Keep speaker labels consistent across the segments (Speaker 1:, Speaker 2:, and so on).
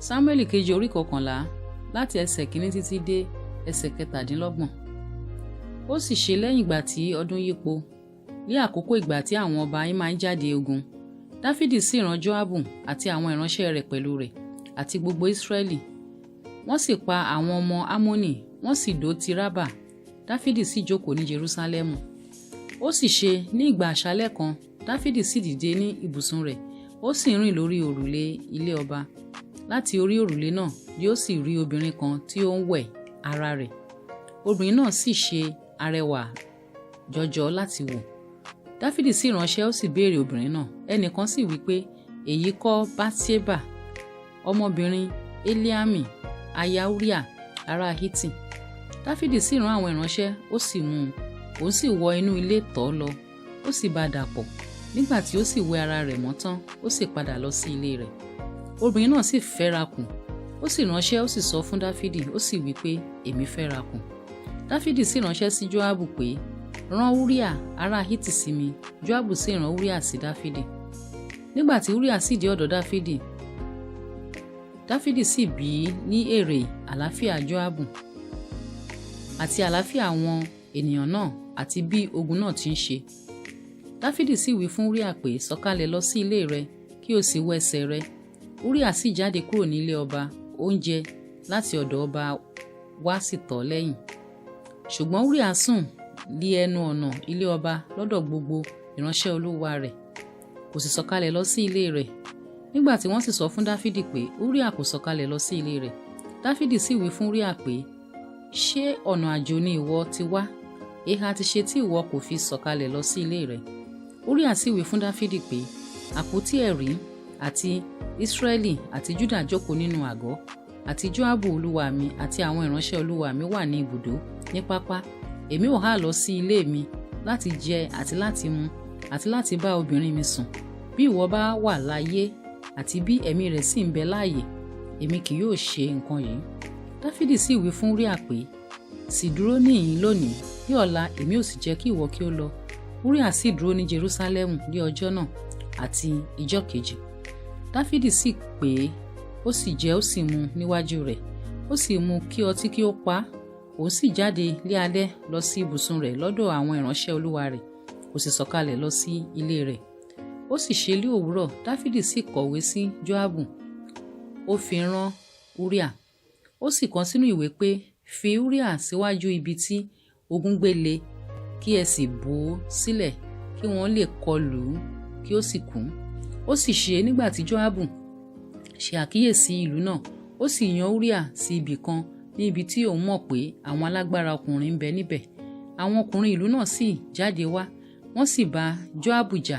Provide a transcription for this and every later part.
Speaker 1: Samueli Keji orí Kokanla láti ẹsẹ̀ kìíní títí dé ẹsẹ̀ 17. Ó sì ṣe lẹ́yìn ìgbà tí ọdún yípo, ní àkókò ìgbà tí àwọn ọba yín máa ń jáde ogun, Dáfídì sì rán Joabu àti àwọn ìránṣẹ́ rẹ̀ pẹ̀lú rẹ̀ àti gbogbo Ísírẹ́lì. Wọ́n sì pa àwọn ọmọ Ammoni, wọ́n sì dó ti Rábà. Dáfídì sì jókòó ní Jerúsálẹ́mù. Ó sì ṣe ní ìgbà àṣálẹ́ kan, Dáfídì sì dìde ní ibùsùn rẹ̀, ó sì rìn lórí òrùlé ilé ọba. Láti orí òrùlé náà ni ó sì rí obìnrin kan tí ó ń wẹ̀ ara rẹ̀. Obìnrin náà sì ṣe arẹwà jọjọ láti wò. Dáfídì sì ránṣẹ́ ó sì béèrè obìnrin náà. Ẹnìkan sì wí pé, èyí kọ́ Báṣẹ́bà, ọmọbìnrin Eliami, aya Uriah ará Hiti. Dáfídì sì rán àwọn ìránṣẹ́, ó sì mú un, òun sì wọ inú ilé tọ̀ ọ́ lọ, ó sì bá a dàpọ̀. Nígbà tí ó sì wẹ ara rẹ̀ mọ́ tán, ó sì padà lọ sí ilé rẹ̀. Obìnrin náà sì fẹ́rakù, ó sì ránṣẹ́ ó sì sọ fún Dáfídì, ó sì wí pé, èmi fẹ́rakù. Dáfídì sì ránṣẹ́ sí Joabu pé, rán Uriah ará Hiti sí mi. Joabu sì rán Uriah sí Dáfídì. Nígbà tí Uriah sì dé ọ̀dọ̀ Dáfídì, Dáfídì sì bí ní èrè àlàáfíà Joabu àti àlàáfíà àwọn ènìyàn náà àti bí ogun náà ti ń ṣe. Dáfídì sì wí fún Uriah pé, sọ̀kalẹ̀ lọ sí ilé rẹ kí o sì wẹ ẹsẹ̀ rẹ. Uriah sì jáde kúrò nílé ọba, oúnjẹ láti ọ̀dọ̀ ọba wá sì tọ̀ ọ́ lẹ́yìn. Ṣùgbọ́n Uriah sùn lí ẹnu ọ̀nà ilé ọba lọ́dọ̀ gbogbo ìránṣẹ́ olúwa rẹ̀, kò sì sọ̀kalẹ̀ lọ sí ilé rẹ̀. Nígbà tí wọ́n sì sọ fún Dáfídì pé Uriah kò sọ̀kalẹ̀ lọ sí ilé rẹ̀, Dáfídì sì wí fún Uriah pé, ṣé ọ̀nà àjò ni ìwọ ti wá? Èéha ti ṣe tí ìwọ kò fi sọ̀kalẹ̀ lọ sí ilé rẹ̀? Uriah sì wí fún Dáfídì pé, àpótí ẹ̀rí àti Ísírẹ́lì àti Júdà jókòó nínú àgọ́, àti Joabu olúwa mi àti àwọn ìránṣẹ́ olúwa mi wà ní ibùdó ní pápá. Èmi ò há lọ sí ilé mi láti jẹ àti láti mu àti láti bá obìnrin mi sùn. Bí ìwọ bá wà láyé àti bí ẹ̀mí rẹ̀ sì ń bẹ láàyè, èmi kì yóò ṣe nǹkan yìí. Dáfídì sì wí fún Uriah pé, sì dúró níhìn lónìí, ní ọ̀la èmi ò sì jẹ́ kí ìwọ kí ó lọ. Uriah sì dúró ní Jerúsálẹ́mù ní ọjọ́ náà àti ìjọ́ kejì. Dáfídì sì pè é, ó sì jẹ ó sì mu níwájú rẹ̀, ó sì mú kí ọtí kí ó pa á. Òun sì jáde lé alẹ́ lọ sí ibùsùn rẹ̀ lọ́dọ̀ àwọn ìránṣẹ́ olúwa rẹ̀, kò sì sọ̀kalẹ̀ lọ sí ilé rẹ̀. Ó sì ṣe lí òwúrọ̀, Dáfídì sì kọ̀wé sí Joabu, ó fi rán Uriah. Ó sì kọ sínú ìwé pé, fi Uriah síwájú ibi tí ogun gbé le, kí ẹ sì bò ó sílẹ̀ kí wọ́n lè kọlù ú kí ó sì kú. Ó sì ṣe nígbà tí Joabu ṣe àkíyèsí ìlú náà, ó sì yan Uriah sí ibì kan ní ibi tí òun mọ̀ pé àwọn alágbára ọkùnrin ń bẹ níbẹ̀. Àwọn ọkùnrin ìlú náà sì jáde wá, wọ́n sì bá Joabu jà.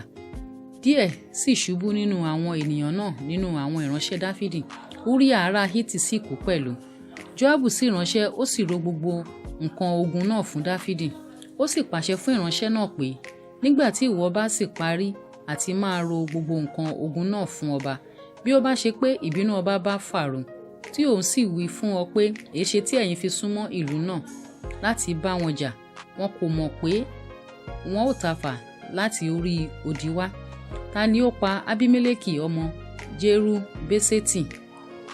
Speaker 1: Díẹ̀ sì ṣubú nínú àwọn ènìyàn náà nínú àwọn ìránṣẹ́ Dáfídì. Uriah ará Hiti sì kú pẹ̀lú. Joabu sì ránṣẹ́, ó sì ro gbogbo nǹkan ogun náà fún Dáfídì. Ó sì pàṣẹ fún ìránṣẹ́ náà pé, nígbà tí ìwọ bá sì parí àti máa ro gbogbo nǹkan ogun náà fún ọba, bí ó bá ṣe pé ìbínú ọba bá fàrò, tí òun sì wí fún ọ pé, èéṣe tí ẹ̀yin fi súnmọ́ ìlú náà láti bá wọn jà? Wọn kò mọ̀ pé wọn ò tafà láti orí odi wá. Ta ni ó pa Abimeleki ọmọ Jeru-Beṣeti?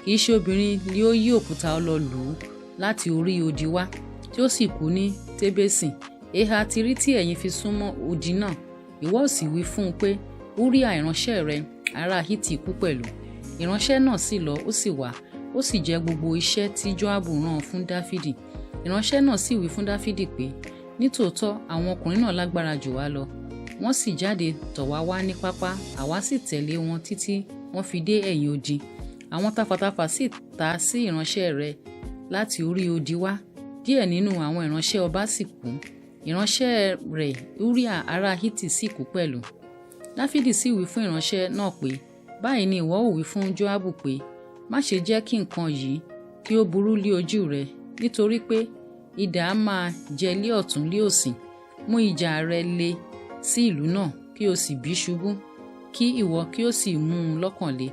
Speaker 1: Kì í ṣe obìnrin ni ó yí òkúta ọlọ lù ú láti orí odi wá, tí ó sì kú ní Tébésì. Èéha ti rí tí ẹ̀yin fi súnmọ́ odi náà? Ìwọ ó sì wí fún un pé, Uriah ìránṣẹ́ rẹ ará Hiti kú pẹ̀lú. Ìránṣẹ́ náà sì lọ, ó sì wá, ó sì jẹ gbogbo iṣẹ́ tí Joabu rán fún Dáfídì. Ìránṣẹ́ náà sì wí fún Dáfídì pé, nítòótọ́ àwọn ọkùnrin náà lágbára jù wá lọ. Wọ́n sì jáde tọ̀ wá wá ní pápá, àwa sì tẹ̀lé wọn títí wọ́n fi dé ẹ̀yìn odi. Àwọn tafàtafà sì ta sí ìránṣẹ́ rẹ̀ láti orí odi wá. Díẹ̀ nínú àwọn ìránṣẹ́ ọba sì kú. Ìránṣẹ́ rẹ̀ Uriah ará Hiti sì kú pẹ̀lú. Dáfídì sì wí fún ìránṣẹ́ náà pé, báyìí ni ìwọ ó wí fún Joabu pé, má ṣe jẹ́ kí nǹkan yìí kí ó burú lí ojú rẹ, nítorí pé idà á máa jẹ lí ọ̀tún lí òsì. Mú ìjà rẹ le sí ìlú náà kí o sì bì ṣubú, kí ìwọ kí o sì mú un lọ́kàn le.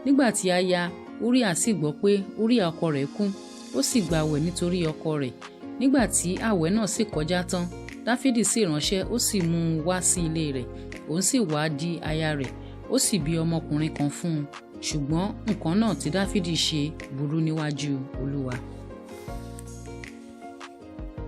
Speaker 1: Nígbà tí aya Uriah sì gbọ́ pé Uriah ọkọ rẹ̀ kú, ó sì gbààwẹ̀ nítorí ọkọ rẹ̀. Nígbà tí àwẹ̀ náà sì kọjá tán, Dáfídì sì ránṣẹ́, ó sì mú un wá sí ilé rẹ̀, òun sì wá di aya rẹ̀, ó sì bí ọmọkùnrin kan fún un. ṣùgbọ́n nǹkan náà tí Dáfídì ṣe burú níwájú Olúwa.